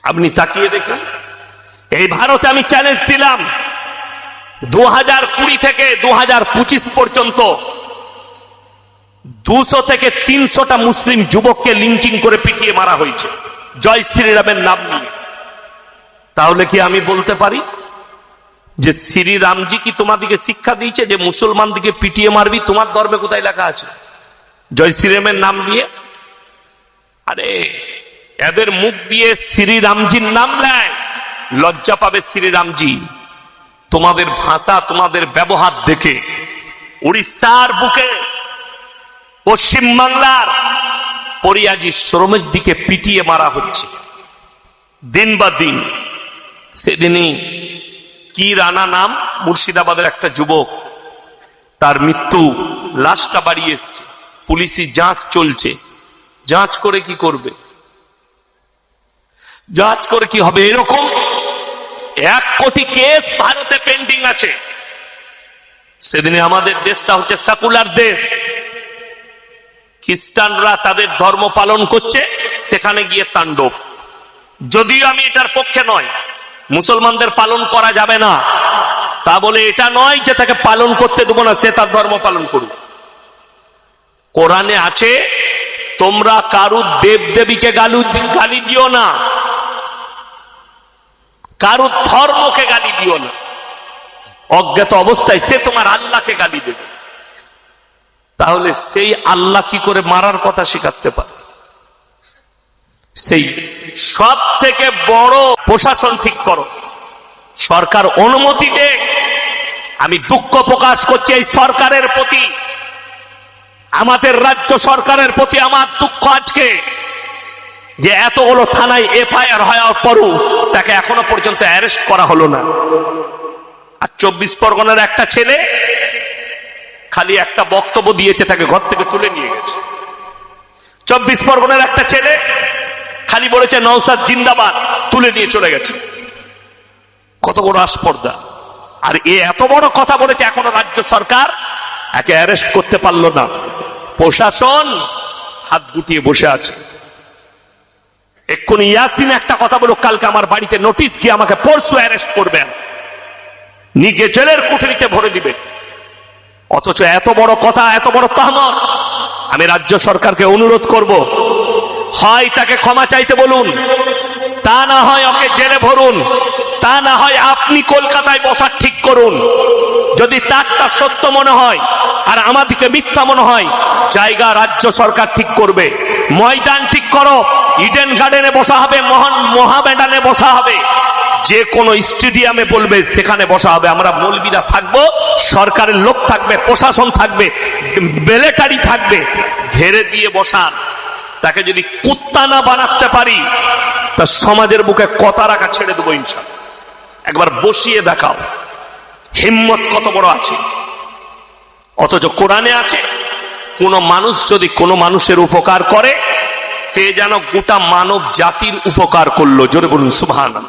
আপনি তাকিয়ে দেখুন, এই ভারতে আমি চ্যালেঞ্জ দিলাম 2020 থেকে 2025 পর্যন্ত 200 থেকে 300টা মুসলিম যুবককে লিঞ্চিং করে পিটিয়ে মারা হয়েছে জয় শ্রীরামের নাম নিয়ে। তাহলে কি আমি বলতে পারি যে শ্রীরামজি কি তোমাদিকে শিক্ষা দিয়েছে যে মুসলমানদিকে পিটিয়ে মারবি? তোমার ধর্মে কোথায় লেখা আছে জয় শ্রীরামের নাম নিয়ে? আরে এদের মুখ দিয়ে শ্রীরামজির নাম নেয়, লজ্জা পাবে শ্রীরামজি। তোমাদের ভাষা, তোমাদের ব্যবহার দেখে উড়িষ্যার বুকে পশ্চিম বাংলার পরিয়াজি শ্রমিক দিকে পিটিয়ে মারা হচ্ছে দিন বা দিন। সেদিনই কি রানা নাম, মুর্শিদাবাদের একটা যুবক, তার মৃত্যু, লাশটা বাড়ি এসছে, পুলিশি যাঁচ চলছে। যাঁচ করে কি করবে? যাঁচ করে কি হবে? এরকম 1 কোটি কেস ভারতে পেন্ডিং আছে। সেদিনে আমাদের দেশটা হচ্ছে সেকুলার দেশ, খ্রিস্টানরা তাদের ধর্ম পালন করছে, সেখানে গিয়ে তাণ্ডব। যদিও আমি এটার পক্ষে নয়, মুসলমানদের পালন করা যাবে না তা বলে এটা নয় যে তাকে পালন করতে দেবো না, সে তার ধর্ম পালন করুক। কোরআনে আছে তোমরা কারুর দেব দেবীকে গালি দিও না, কারুর ধর্মকে গালি দিও না। অজ্ঞাত অবস্থায় সে তোমার আল্লাহকে গালি দেবে, তাহলে সেই আল্লাহ কি করে মারার কথা শিখাতে পারে? সেই সব থেকে বড় প্রশাসন ঠিক করো, সরকার অনুমতি দে। আমি দুঃখ প্রকাশ করছি এই সরকারের প্রতি, আমাদের রাজ্য সরকারের প্রতি আমার দুঃখ আজকে, যে এতগুলো থানায় এফআইআর হওয়ার পরও তাকে এখনো পর্যন্ত অ্যারেস্ট করা হলো না। আর 24 পরগনার একটা ছেলে খালি একটা বক্তব্য দিয়েছে, তাকে ঘর থেকে তুলে নিয়ে গেছে। 24 পরগনার একটা ছেলে খালি বলেছে নওশাদ জিন্দাবাদ, তুলে নিয়ে চলে গেছে। কত বড় আস্পর্ধা! আর এত বড় কথা বলেছে, এখনো রাজ্য সরকার একে অ্যারেস্ট করতে পারলো না। প্রশাসন হাত গুটিয়ে বসে আছে। এক্ষুনি ইয়াসিন একটা কথা বলো, কালকে আমার বাড়িতে নোটিশ গিয়ে আমাকে পরশু অ্যারেস্ট করবেন, নিজে জেলের কুঠরিতে ভরে দিবে। অথচ এত বড় কথা, এত বড় তহমত। আমি রাজ্য সরকারকে অনুরোধ করব, হয় তাকে ক্ষমা চাইতে বলুন, তা না হয় ওকে জেলে ভরুন, তা না হয় আপনি কলকাতায় বসার ঠিক করুন। যদি তারটা সত্য মনে হয় আর আমাদেরকে মিথ্যা মনে হয়, জায়গা রাজ্য সরকার ঠিক করবে। ময়দান ঠিক করো, ইডেন গার্ডেনে বসা হবে, মোহামেডানে বসা হবে, যে কোনো স্টেডিয়ামে বলবে সেখানে বসা হবে। আমরা মৌলবীরা থাকবো, সরকারের লোক থাকবে, প্রশাসন থাকবে, মিলিটারি থাকবে, ঘেরে দিয়ে বসান। তাকে যদি কুত্তা না বানাতে পারি, তা সমাজের বুকে কথা রাখা ছেড়ে দেবো ইনশাআল্লাহ। একবার বসিয়ে দেখাও হিম্মত কত বড় আছে। অথচ কোরআনে আছে কোন মানুষ যদি কোন মানুষের উপকার করে, সে যেন গোটা মানব জাতির উপকার করলো। জোরে বলুন সুবহানাল্লাহ।